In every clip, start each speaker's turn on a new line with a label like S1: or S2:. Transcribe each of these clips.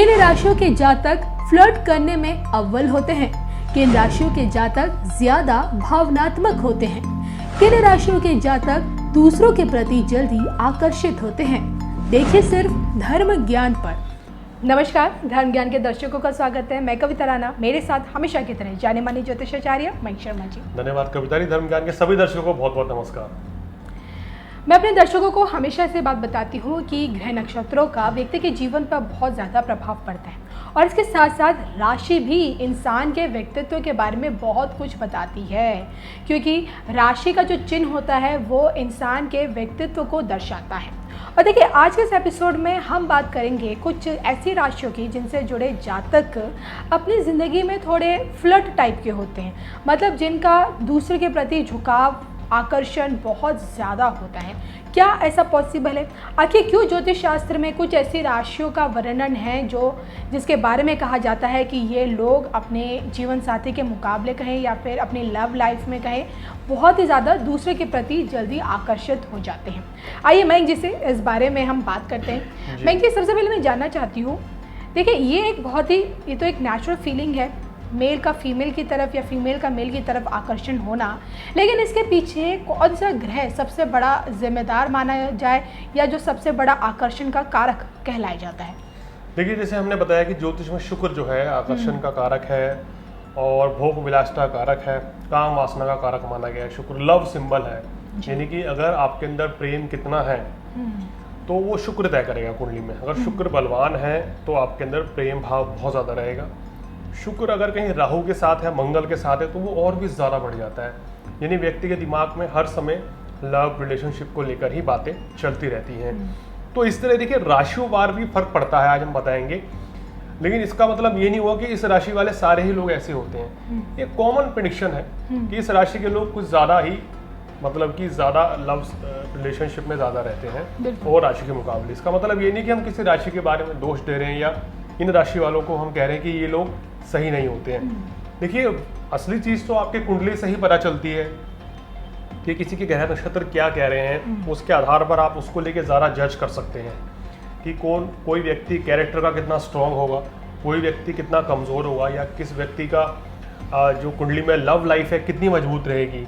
S1: किन राशियों के जातक फ्लर्ट करने में अव्वल होते हैं? किन राशियों के जातक ज्यादा भावनात्मक होते हैं? किन राशियों के जातक दूसरों के प्रति जल्दी आकर्षित होते हैं? देखिए सिर्फ धर्म ज्ञान पर। नमस्कार, धर्म ज्ञान के दर्शकों का स्वागत है। मैं कविता राणा, मेरे साथ हमेशा की तरह जाने माने ज्योतिषाचार्य मयंक शर्मा जी।
S2: धन्यवाद कविता जी। धर्म ज्ञान के सभी दर्शकों को बहुत बहुत नमस्कार।
S1: मैं अपने दर्शकों को हमेशा से बात बताती हूँ कि ग्रह नक्षत्रों का व्यक्ति के जीवन पर बहुत ज़्यादा प्रभाव पड़ता है और इसके साथ साथ राशि भी इंसान के व्यक्तित्व के बारे में बहुत कुछ बताती है, क्योंकि राशि का जो चिन्ह होता है वो इंसान के व्यक्तित्व को दर्शाता है। और देखिए, आज के इस एपिसोड में हम बात करेंगे कुछ ऐसी राशियों की जिनसे जुड़े जातक अपनी ज़िंदगी में थोड़े फ्लर्ट टाइप के होते हैं, मतलब जिनका दूसरे के प्रति झुकाव, आकर्षण बहुत ज़्यादा होता है। क्या ऐसा पॉसिबल है? आखिर क्यों ज्योतिष शास्त्र में कुछ ऐसी राशियों का वर्णन है जिसके बारे में कहा जाता है कि ये लोग अपने जीवन साथी के मुकाबले कहें या फिर अपनी लव लाइफ में कहें, बहुत ही ज़्यादा दूसरे के प्रति जल्दी आकर्षित हो जाते हैं। आइए मयंक जी से इस बारे में हम बात करते हैं। मयंक जी, सबसे पहले मैं जानना चाहती हूँ, देखिए ये तो एक नेचुरल फीलिंग है, मेल का फीमेल की तरफ या फीमेल का मेल की तरफ आकर्षण होना, लेकिन इसके पीछे कौन सा ग्रह सबसे बड़ा जिम्मेदार माना जाए या जो सबसे बड़ा आकर्षण का कारक कहलाया जाता है?
S2: देखिए, जैसे हमने बताया कि ज्योतिष में शुक्र जो है आकर्षण का कारक है और भोग विलासिता का कारक है, काम वासना का कारक माना गया है। शुक्र लव सिंबल है, यानी कि अगर आपके अंदर प्रेम कितना है तो वो शुक्र तय करेगा कुंडली में। अगर शुक्र बलवान है तो आपके अंदर प्रेम भाव बहुत ज़्यादा रहेगा। शुक्र अगर कहीं राहु के साथ है, मंगल के साथ है, तो वो और भी ज़्यादा बढ़ जाता है। यानी व्यक्ति के दिमाग में हर समय लव रिलेशनशिप को लेकर ही बातें चलती रहती हैं। तो इस तरह देखिए, राशियों भी फर्क पड़ता है, आज हम बताएंगे। लेकिन इसका मतलब ये नहीं हुआ कि इस राशि वाले सारे ही लोग ऐसे होते हैं। एक कॉमन प्रेडिक्शन है कि इस राशि के लोग कुछ ज़्यादा ही मतलब कि ज़्यादा लव रिलेशनशिप में ज़्यादा रहते हैं और राशि के मुकाबले। इसका मतलब ये नहीं कि हम किसी राशि के बारे में दोष दे रहे हैं या इन राशि वालों को हम कह रहे हैं कि ये लोग सही नहीं होते हैं। देखिए, असली चीज़ तो आपके कुंडली से ही पता चलती है कि किसी के ग्रह नक्षत्र क्या कह रहे हैं। उसके आधार पर आप उसको लेके ज़्यादा जज कर सकते हैं कि कोई व्यक्ति कैरेक्टर का कितना स्ट्रांग होगा, कोई व्यक्ति कितना कमज़ोर होगा, या किस व्यक्ति का जो कुंडली में लव लाइफ है कितनी मजबूत रहेगी,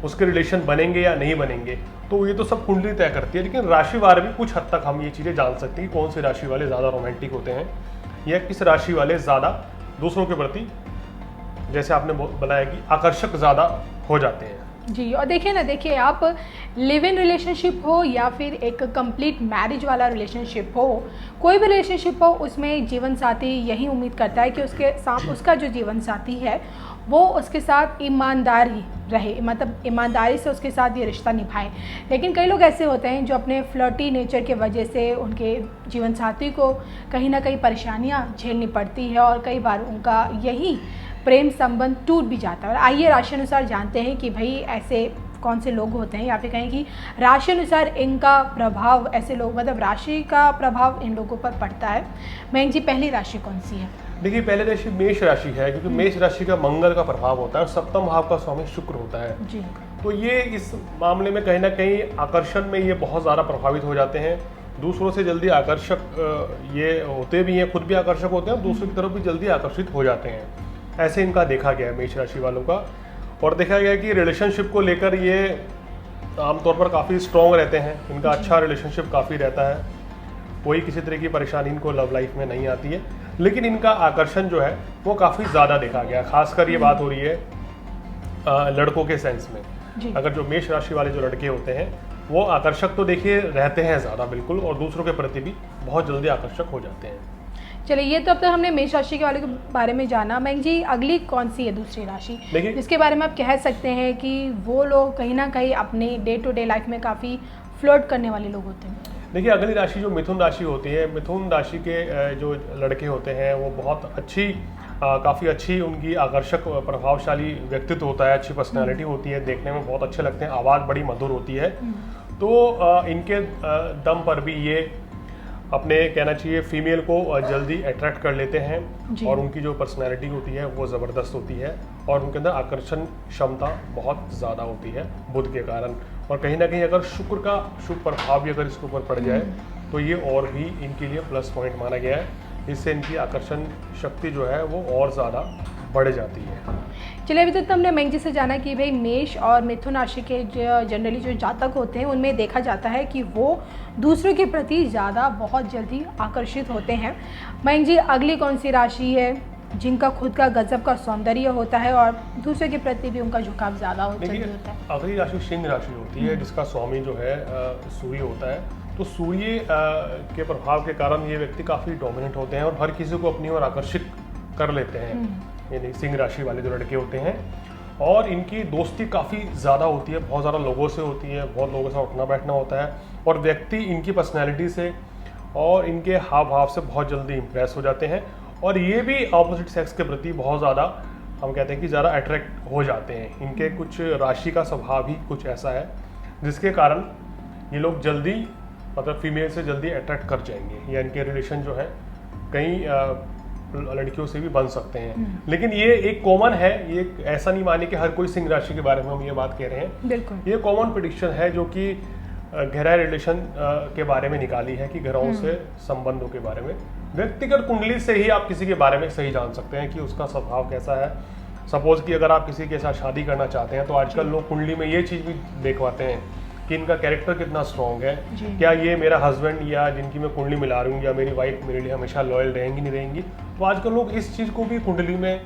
S2: उसके रिलेशन बनेंगे या नहीं बनेंगे। तो ये तो सब कुंडली तय करती है। लेकिन राशिवार भी कुछ हद तक हम ये चीज़ें जान सकते हैं कि कौन से राशि वाले ज़्यादा रोमांटिक होते हैं या किस राशि वाले ज़्यादा दूसरों के प्रति, जैसे आपने बताया कि आकर्षक ज़्यादा हो जाते हैं।
S1: जी, और देखिए आप लिव इन रिलेशनशिप हो या फिर एक कंप्लीट मैरिज वाला रिलेशनशिप हो, कोई भी रिलेशनशिप हो, उसमें जीवन साथी यही उम्मीद करता है कि उसका जो जीवन साथी है वो उसके साथ ईमानदारी रहे, मतलब ईमानदारी से उसके साथ ये रिश्ता निभाए। लेकिन कई लोग ऐसे होते हैं जो अपने फ्लर्टी नेचर के वजह से उनके जीवन साथी को कहीं ना कहीं परेशानियां झेलनी पड़ती है और कई बार उनका यही प्रेम संबंध टूट भी जाता है। और आइए राशि अनुसार जानते हैं कि भाई ऐसे कौन से लोग होते हैं, या फिर कहें कि राशि अनुसार इनका प्रभाव, ऐसे लोग मतलब राशि का प्रभाव इन लोगों पर पड़ता है। मयंक जी, पहली राशि कौन सी है?
S2: देखिए, पहले राशि मेष राशि है, क्योंकि मेष राशि का मंगल का प्रभाव होता है और सप्तम भाव का स्वामी शुक्र होता है
S1: जी।
S2: तो ये इस मामले में कहीं ना कहीं आकर्षण में ये बहुत ज़्यादा प्रभावित हो जाते हैं। दूसरों से जल्दी आकर्षक ये होते भी हैं, खुद भी आकर्षक होते हैं और दूसरों की तरफ भी जल्दी आकर्षित हो जाते हैं। ऐसे इनका देखा गया है मेष राशि वालों का। और देखा गया कि रिलेशनशिप को लेकर ये आमतौर पर काफ़ी स्ट्रॉन्ग रहते हैं। इनका अच्छा रिलेशनशिप काफ़ी रहता है, कोई किसी तरह की परेशानी इनको लव लाइफ में नहीं आती है। लेकिन इनका आकर्षण जो है वो काफ़ी ज़्यादा देखा गया। खासकर ये बात हो रही है लड़कों के सेंस में। अगर जो मेष राशि वाले जो लड़के होते हैं वो आकर्षक तो देखिए रहते हैं ज़्यादा, बिल्कुल, और दूसरों के प्रति भी बहुत जल्दी आकर्षक हो जाते हैं।
S1: चलिए, ये तो अब तक हमने मेष राशि के वाले के बारे में जाना। मयंक जी, अगली कौन सी है दूसरी राशि जिसके बारे में आप कह सकते हैं कि वो लोग कहीं ना कहीं अपने डे टू डे लाइफ में काफ़ी फ्लर्ट करने वाले लोग होते हैं?
S2: देखिए, अगली राशि जो मिथुन राशि होती है, मिथुन राशि के जो लड़के होते हैं वो बहुत अच्छी, काफ़ी अच्छी उनकी आकर्षक प्रभावशाली व्यक्तित्व होता है, अच्छी पर्सनैलिटी होती है, देखने में बहुत अच्छे लगते हैं, आवाज़ बड़ी मधुर होती है। तो इनके दम पर भी ये अपने, कहना चाहिए, फीमेल को जल्दी अट्रैक्ट कर लेते हैं और उनकी जो पर्सनैलिटी होती है वो ज़बरदस्त होती है और उनके अंदर आकर्षण क्षमता बहुत ज़्यादा होती है बुध के कारण। और कहीं ना कहीं अगर शुक्र का शुभ प्रभाव भी अगर इसके ऊपर पड़ जाए तो ये और भी इनके लिए प्लस पॉइंट माना गया है इससे इनकी आकर्षण शक्ति जो है वो और ज़्यादा बढ़ जाती है।
S1: चलिए, अभी तक तो हमने मैंग जी से जाना कि भाई मेष और मिथुन राशि के जनरली जो जातक होते हैं उनमें देखा जाता है कि वो दूसरों के प्रति ज़्यादा बहुत जल्दी आकर्षित होते हैं। मैंग जी, अगली कौन सी राशि है जिनका खुद का गजब का सौंदर्य होता है और दूसरे के प्रति भी उनका झुकाव ज़्यादा होता है?
S2: अगली राशि सिंह राशि होती है, जिसका स्वामी जो है सूर्य होता है। तो सूर्य के प्रभाव के कारण ये व्यक्ति काफ़ी डोमिनेंट होते हैं और हर किसी को अपनी ओर आकर्षित कर लेते हैं, यानी सिंह राशि वाले जो लड़के होते हैं। और इनकी दोस्ती काफ़ी ज़्यादा होती है, बहुत ज़्यादा लोगों से होती है, बहुत लोगों से उठना बैठना होता है और व्यक्ति इनकी पर्सनैलिटी से और इनके हाव भाव से बहुत जल्दी इम्प्रेस हो जाते हैं और ये भी अपोजिट सेक्स के प्रति बहुत ज़्यादा, हम कहते हैं कि ज़्यादा अट्रैक्ट हो जाते हैं। इनके कुछ राशि का स्वभाव ही कुछ ऐसा है जिसके कारण ये लोग जल्दी, मतलब फीमेल से जल्दी अट्रैक्ट कर जाएंगे या इनके रिलेशन जो है कई लड़कियों से भी बन सकते हैं। लेकिन ये एक कॉमन है, ये ऐसा नहीं माने कि हर कोई सिंह राशि के बारे में हम ये बात कह रहे हैं।
S1: बिल्कुल,
S2: ये कॉमन प्रेडिक्शन है जो कि गहरा रिलेशन के बारे में निकाली है कि घरों से संबंधों के बारे में। व्यक्तिगत कुंडली से ही आप किसी के बारे में सही जान सकते हैं कि उसका स्वभाव कैसा है। सपोज कि अगर आप किसी के साथ शादी करना चाहते हैं तो आजकल लोग कुंडली में ये चीज़ भी देखवाते हैं कि इनका कैरेक्टर कितना स्ट्रॉन्ग है, क्या ये मेरा हस्बैंड या जिनकी मैं कुंडली मिला रही हूँ या मेरी वाइफ मेरे लिए हमेशा लॉयल रहेंगी नहीं रहेंगी। तो आजकल लोग इस चीज़ को भी कुंडली में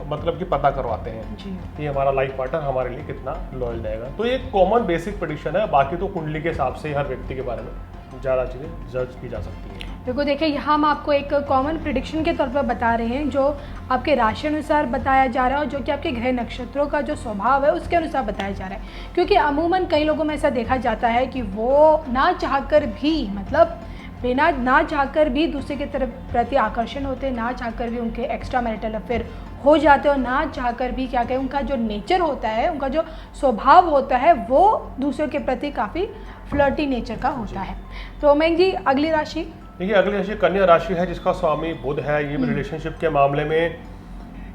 S2: मतलब कि पता करवाते हैं कि हमारा लाइफ पार्टनर हमारे लिए कितना लॉयल रहेगा। तो ये कॉमन बेसिक प्रेडिक्शन है, बाकी तो कुंडली के हिसाब से हर व्यक्ति के बारे में ज़्यादा चीज़ें जज की जा सकती हैं।
S1: देखो, देखिए, यहाँ हम आपको एक कॉमन प्रेडिक्शन के तौर पर बता रहे हैं जो आपके राशि अनुसार बताया जा रहा है और जो कि आपके ग्रह नक्षत्रों का जो स्वभाव है उसके अनुसार बताया जा रहा है। क्योंकि अमूमन कई लोगों में ऐसा देखा जाता है कि वो ना चाहकर भी, मतलब बिना ना चाहकर भी दूसरे के तरफ प्रति आकर्षण होते हैं, ना चाहकर भी उनके एक्स्ट्रा मैरिटल अफेयर हो जाते हैं और ना चाहकर भी क्या कहें उनका जो नेचर होता है, उनका जो स्वभाव होता है वो दूसरों के प्रति काफ़ी फ्लर्टी नेचर का होता है। तो मैंग जी, अगली राशि?
S2: देखिए, अगली राशि कन्या राशि है जिसका स्वामी बुध है। ये भी रिलेशनशिप के मामले में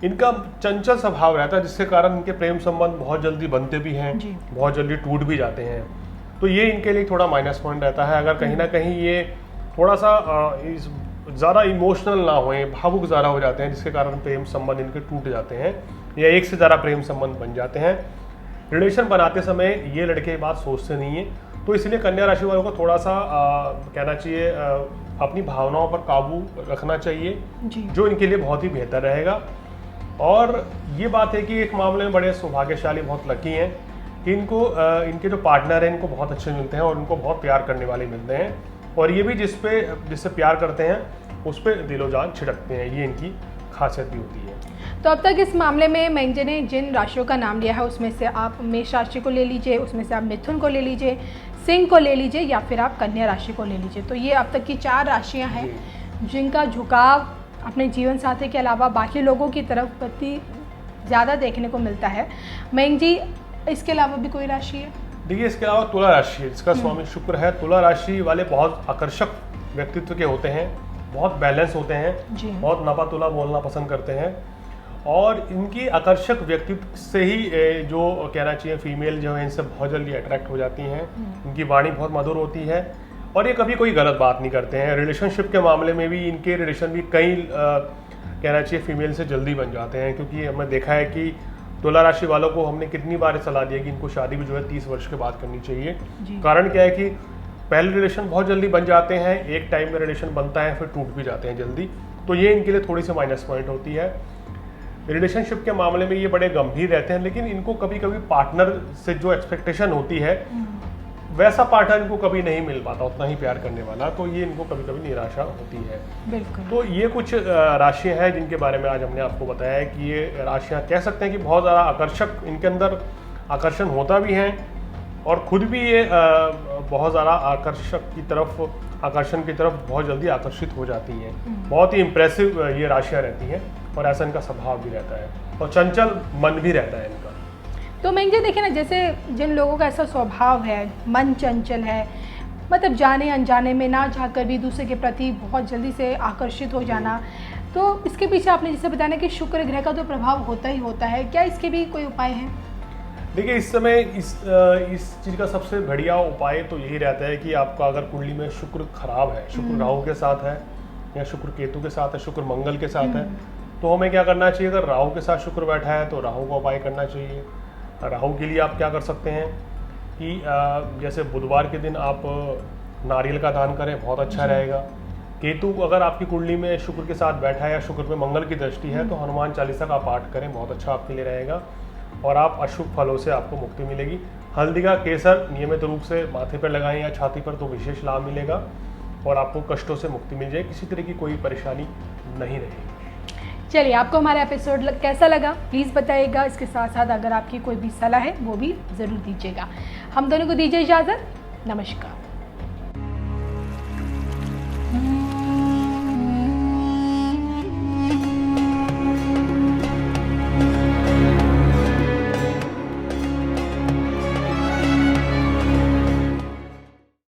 S2: इनका चंचल स्वभाव रहता है जिसके कारण इनके प्रेम संबंध बहुत जल्दी बनते भी हैं, बहुत जल्दी टूट भी जाते हैं। तो ये इनके लिए थोड़ा माइनस पॉइंट रहता है। अगर कहीं ना कहीं ये थोड़ा सा ज़्यादा इमोशनल ना होए, भावुक ज़्यादा हो जाते हैं जिसके कारण प्रेम संबंध इनके टूट जाते हैं या एक से ज़्यादा प्रेम संबंध बन जाते हैं। रिलेशन बनाते समय ये लड़के ये बात सोचते नहीं हैं, तो इसलिए कन्या राशि वालों को थोड़ा सा कहना चाहिए अपनी भावनाओं पर काबू रखना चाहिए, जो इनके लिए बहुत ही बेहतर रहेगा। और ये बात है कि एक मामले में बड़े सौभाग्यशाली, बहुत लकी हैं कि इनको इनके जो पार्टनर हैं इनको बहुत अच्छे मिलते हैं और उनको बहुत प्यार करने वाले मिलते हैं और ये भी जिससे प्यार करते हैं उस पर दिलो जान छिड़कते हैं। ये इनकी खासियत भी होती है।
S1: तो अब तक इस मामले में मैंग जी ने जिन राशियों का नाम लिया है उसमें से आप मेष राशि को ले लीजिए, उसमें से आप मिथुन को ले लीजिए, सिंह को ले लीजिए या फिर आप कन्या राशि को ले लीजिए। तो ये अब तक की 4 राशियां हैं जिनका झुकाव अपने जीवन साथी के अलावा बाकी लोगों की तरफ प्रति ज़्यादा देखने को मिलता है। मैंग जी, इसके अलावा भी कोई राशि है?
S2: देखिए, इसके अलावा तुला राशि है जिसका स्वामी शुक्र है। तुला राशि वाले बहुत आकर्षक व्यक्तित्व के होते हैं, बहुत बैलेंस होते हैं, बहुत नपा तुला बोलना पसंद करते हैं और इनकी आकर्षक व्यक्तित्व से ही जो कहना चाहिए फीमेल जो है इनसे बहुत जल्दी अट्रैक्ट हो जाती हैं। इनकी वाणी बहुत मधुर होती है और ये कभी कोई गलत बात नहीं करते हैं। रिलेशनशिप के मामले में भी इनके रिलेशन भी कई कहना चाहिए फीमेल से जल्दी बन जाते हैं, क्योंकि हमने देखा है कि तुला राशि वालों को हमने कितनी बार सलाह दी है कि इनको शादी भी जो है 30 वर्ष के बाद करनी चाहिए। कारण क्या है कि पहले रिलेशन बहुत जल्दी बन जाते हैं, एक टाइम में रिलेशन बनता है फिर टूट भी जाते हैं जल्दी, तो ये इनके लिए थोड़ी सी माइनस पॉइंट होती है। रिलेशनशिप के मामले में ये बड़े गंभीर रहते हैं, लेकिन इनको कभी कभी पार्टनर से जो एक्सपेक्टेशन होती है वैसा पार्टनर इनको कभी नहीं मिल पाता, उतना ही प्यार करने वाला, तो ये इनको कभी कभी निराशा होती है।
S1: बिल्कुल।
S2: तो ये कुछ राशियां हैं जिनके बारे में आज हमने आपको बताया है कि ये राशियां कह सकते हैं कि बहुत ज़्यादा आकर्षक, इनके अंदर आकर्षण होता भी है और खुद भी ये बहुत ज़्यादा आकर्षण की तरफ बहुत जल्दी आकर्षित हो जाती हैं। बहुत ही इम्प्रेसिव ये राशियाँ रहती हैं और ऐसा इनका स्वभाव भी रहता है और चंचल मन भी रहता है इनका।
S1: तो मैंग जी, देखिए ना, जैसे जिन लोगों का ऐसा स्वभाव है, मन चंचल है, मतलब जाने अनजाने में ना चाहकर भी दूसरे के प्रति बहुत जल्दी से आकर्षित हो जाना, तो इसके पीछे आपने जैसे बताया ना कि शुक्र ग्रह का तो प्रभाव होता ही होता है, क्या इसके भी कोई उपाय हैं?
S2: देखिए, इस समय इस चीज़ का सबसे बढ़िया उपाय तो यही रहता है कि आपका अगर कुंडली में शुक्र खराब है, शुक्र राहु के साथ है या शुक्र केतु के साथ है, शुक्र मंगल के साथ है, तो हमें क्या करना चाहिए? अगर राहु के साथ शुक्र बैठा है तो राहु को उपाय करना चाहिए। राहु के लिए आप क्या कर सकते हैं कि जैसे बुधवार के दिन आप नारियल का दान करें, बहुत अच्छा रहेगा। केतु अगर आपकी कुंडली में शुक्र के साथ बैठा है या शुक्र पे मंगल की दृष्टि है तो हनुमान चालीसा का पाठ करें, बहुत अच्छा आपके लिए रहेगा और आप अशुभ फलों से आपको मुक्ति मिलेगी। हल्दी का केसर नियमित रूप से माथे पर लगाएं या छाती पर, तो विशेष लाभ मिलेगा और आपको कष्टों से मुक्ति मिल जाएगी, किसी तरह की कोई परेशानी नहीं रहेगी।
S1: चलिए, आपको हमारा एपिसोड कैसा लगा प्लीज़ बताइएगा। इसके साथ साथ अगर आपकी कोई भी सलाह है वो भी ज़रूर दीजिएगा। हम दोनों को दीजिए इजाज़त। नमस्कार।